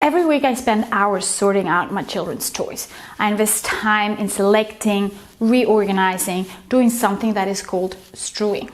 Every week I spend hours sorting out my children's toys. I invest time in selecting, reorganizing, doing something that is called strewing,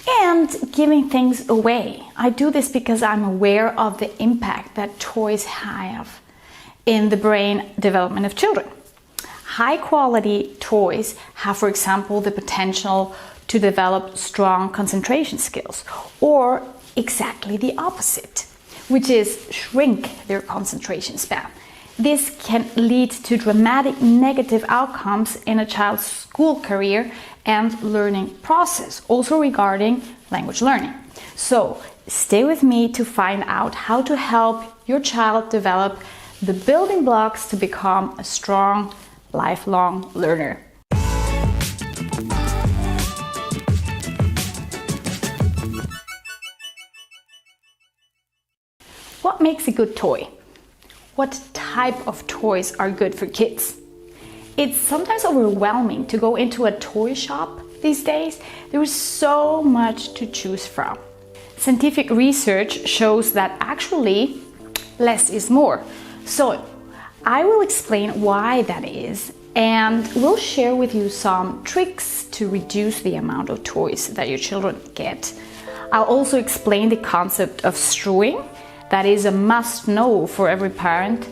and giving things away. I do this because I'm aware of the impact that toys have in the brain development of children. High quality toys have, for example, the potential to develop strong concentration skills, or exactly the opposite, which is shrink their concentration span. This can lead to dramatic negative outcomes in a child's school career and learning process, also regarding language learning. So stay with me to find out how to help your child develop the building blocks to become a strong, lifelong learner. What makes a good toy? What type of toys are good for kids? It's sometimes overwhelming to go into a toy shop these days. There is so much to choose from. Scientific research shows that actually less is more. So I will explain why that is, and we'll share with you some tricks to reduce the amount of toys that your children get. I'll also explain the concept of strewing. That is a must-know for every parent,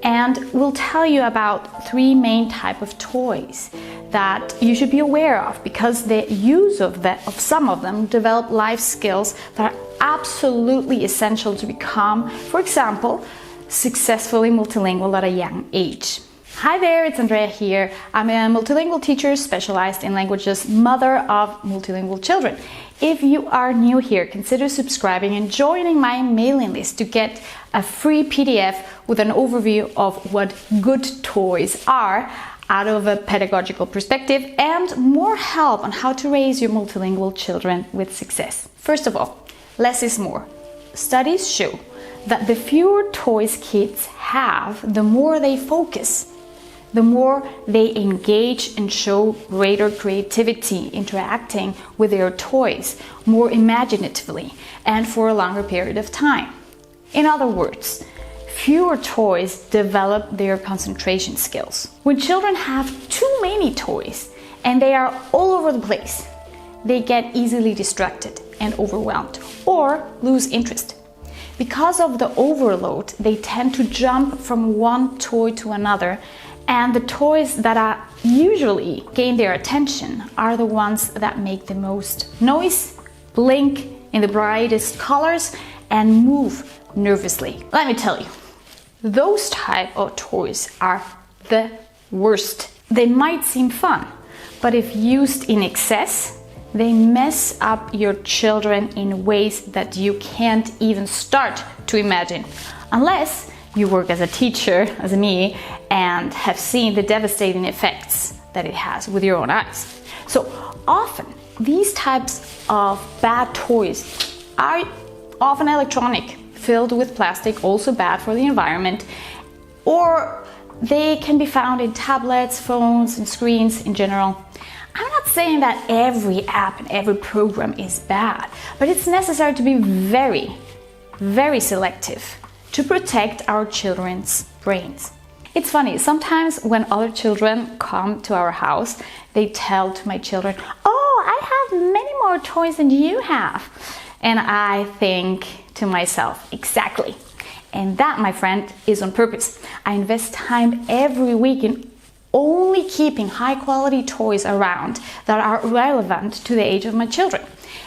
and we'll tell you about 3 main types of toys that you should be aware of, because the use of some of them develop life skills that are absolutely essential to become, for example, successfully multilingual at a young age. Hi there, it's Andrea here. I'm a multilingual teacher specialized in languages, mother of multilingual children. If you are new here, consider subscribing and joining my mailing list to get a free PDF with an overview of what good toys are out of a pedagogical perspective, and more help on how to raise your multilingual children with success. First of all, less is more. Studies show that the fewer toys kids have, the more they focus, the more they engage and show greater creativity, interacting with their toys more imaginatively and for a longer period of time. In other words, fewer toys develop their concentration skills. When children have too many toys and they are all over the place, they get easily distracted and overwhelmed or lose interest. Because of the overload, they tend to jump from one toy to another, and the toys that are usually gain their attention are the ones that make the most noise, blink in the brightest colors, and move nervously. Let me tell you, those type of toys are the worst. They might seem fun, but if used in excess, they mess up your children in ways that you can't even start to imagine, unless you work as a teacher, as me, and have seen the devastating effects that it has with your own eyes. So often, these types of bad toys are often electronic, filled with plastic, also bad for the environment, or they can be found in tablets, phones, and screens in general. I'm not saying that every app and every program is bad, but it's necessary to be very, very selective to protect our children's brains. It's funny, sometimes when other children come to our house, they tell to my children, "Oh, I have many more toys than you have." And I think to myself, exactly. And that, my friend, is on purpose. I invest time every week in only keeping high quality toys around that are relevant to the age of my children.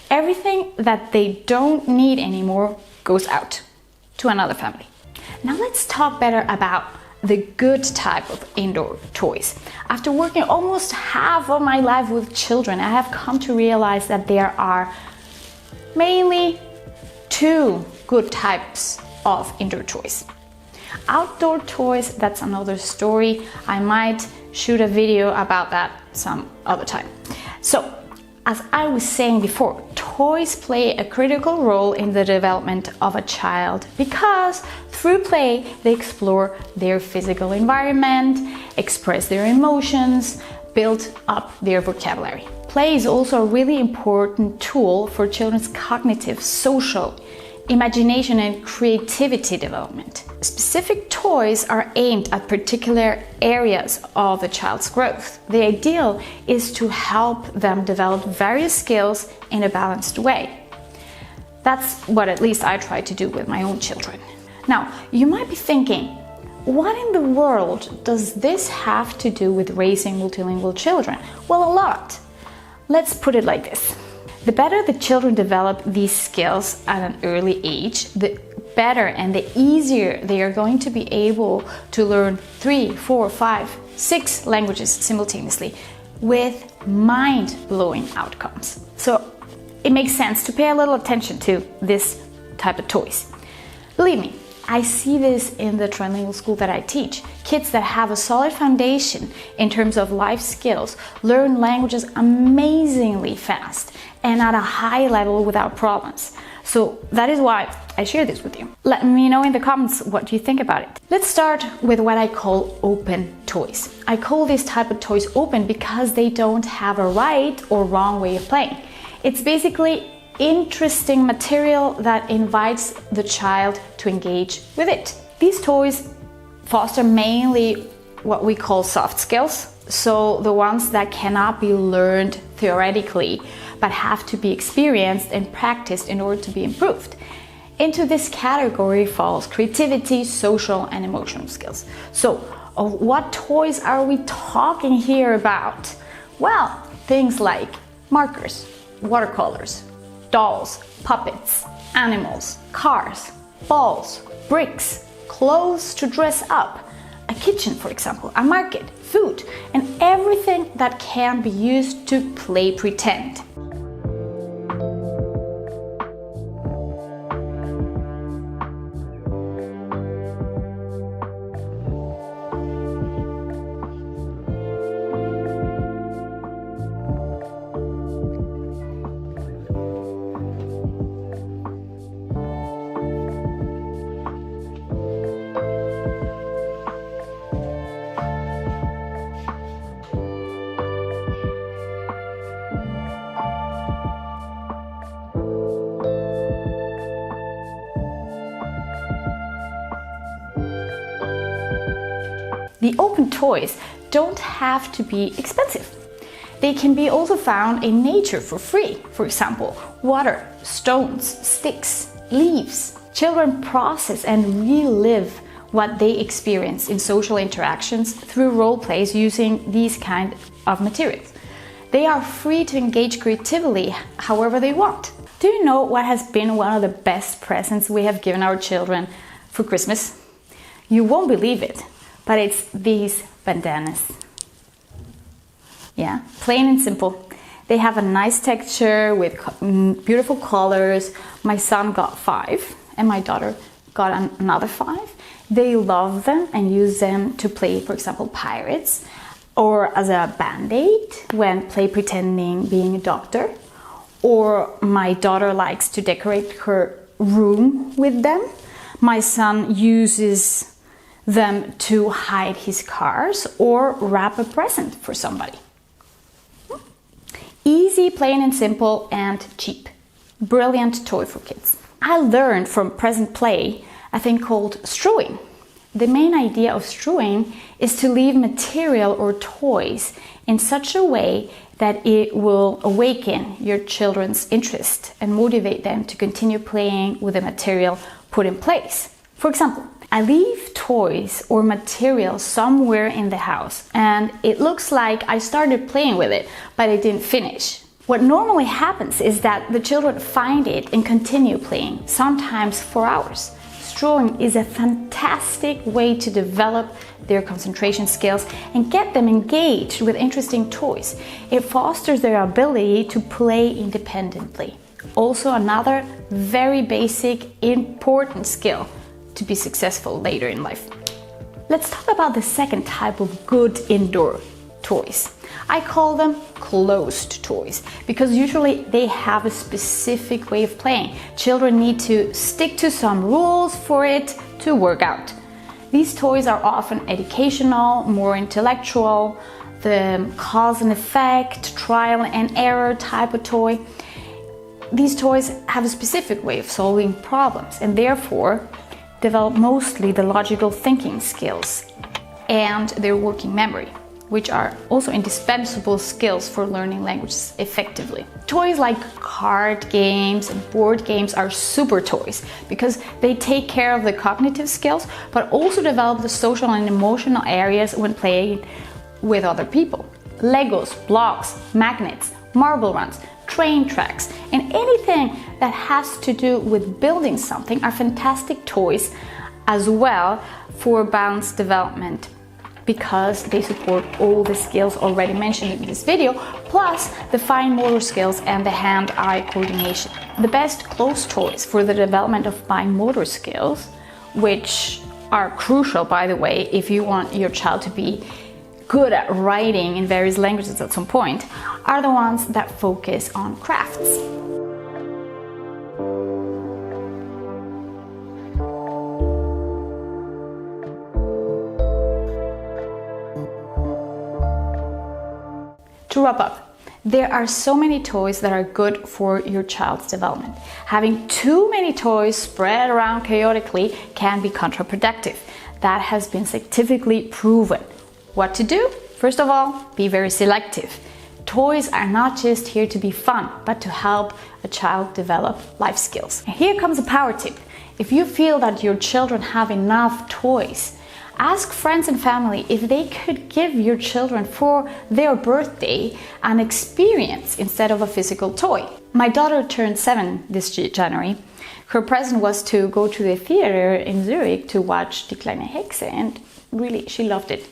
Everything that they don't need anymore goes out to another family. Now let's talk better about the good type of indoor toys. After working almost half of my life with children, I have come to realize that there are mainly 2 good types of indoor toys. Outdoor toys, that's another story. I might shoot a video about that some other time. So, as I was saying before, toys play a critical role in the development of a child because through play they explore their physical environment, express their emotions, build up their vocabulary. Play is also a really important tool for children's cognitive, social, imagination and creativity development. Specific toys are aimed at particular areas of the child's growth. The ideal is to help them develop various skills in a balanced way. That's what at least I try to do with my own children. Now, you might be thinking, what in the world does this have to do with raising multilingual children? Well, a lot. Let's put it like this. The better the children develop these skills at an early age, the better and the easier they are going to be able to learn 3, 4, 5, 6 languages simultaneously with mind-blowing outcomes. So it makes sense to pay a little attention to this type of toys. Believe me, I see this in the trilingual school that I teach. Kids that have a solid foundation in terms of life skills learn languages amazingly fast and at a high level without problems. So that is why I share this with you. Let me know in the comments what you think about it. Let's start with what I call open toys. I call this type of toys open because they don't have a right or wrong way of playing. It's basically interesting material that invites the child to engage with it. These toys foster mainly what we call soft skills, so the ones that cannot be learned theoretically but have to be experienced and practiced in order to be improved. Into this category falls creativity, social and emotional skills. So what toys are we talking here about? Well, things like markers, watercolors, dolls, puppets, animals, cars, balls, bricks, clothes to dress up, a kitchen for example, a market, food, and everything that can be used to play pretend. The open toys don't have to be expensive. They can be also found in nature for free. For example, water, stones, sticks, leaves. Children process and relive what they experience in social interactions through role plays using these kind of materials. They are free to engage creatively however they want. Do you know what has been one of the best presents we have given our children for Christmas? You won't believe it. But it's these bandanas. Yeah, plain and simple. They have a nice texture with beautiful colors. My son got 5 and my daughter got another 5. They love them and use them to play, for example, pirates, or as a band-aid when play pretending being a doctor. Or my daughter likes to decorate her room with them. My son uses them to hide his cars or wrap a present for somebody. Easy, plain and simple, and cheap. Brilliant toy for kids. I learned from present play a thing called strewing. The main idea of strewing is to leave material or toys in such a way that it will awaken your children's interest and motivate them to continue playing with the material put in place. For example, I leave toys or material somewhere in the house and it looks like I started playing with it, but I didn't finish. What normally happens is that the children find it and continue playing, sometimes for hours. Strewing is a fantastic way to develop their concentration skills and get them engaged with interesting toys. It fosters their ability to play independently. Also another very basic, important skill to be successful later in life. Let's talk about the second type of good indoor toys. I call them closed toys because usually they have a specific way of playing. Children need to stick to some rules for it to work out. These toys are often educational, more intellectual, the cause and effect, trial and error type of toy. these toys have a specific way of solving problems and therefore develop mostly the logical thinking skills and their working memory, which are also indispensable skills for learning languages effectively. Toys like card games and board games are super toys because they take care of the cognitive skills but also develop the social and emotional areas when playing with other people. Legos, blocks, magnets, marble runs, train tracks, and anything that has to do with building something are fantastic toys as well for balanced development, because they support all the skills already mentioned in this video, plus the fine motor skills and the hand-eye coordination. The best closed toys for the development of fine motor skills, which are crucial, by the way, if you want your child to be good at writing in various languages at some point, are the ones that focus on crafts. To wrap up, there are so many toys that are good for your child's development. Having too many toys spread around chaotically can be counterproductive. That has been scientifically proven. What to do? First of all, be very selective. Toys are not just here to be fun, but to help a child develop life skills. And here comes a power tip. If you feel that your children have enough toys, ask friends and family if they could give your children for their birthday an experience instead of a physical toy. My daughter turned 7 this January. Her present was to go to the theater in Zurich to watch Die kleine Hexe, and really she loved it.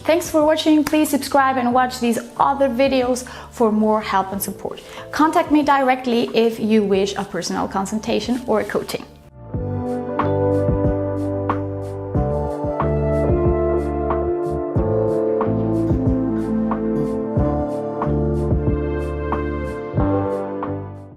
Thanks for watching. Please subscribe and watch these other videos for more help and support. Contact me directly if you wish a personal consultation or a coaching.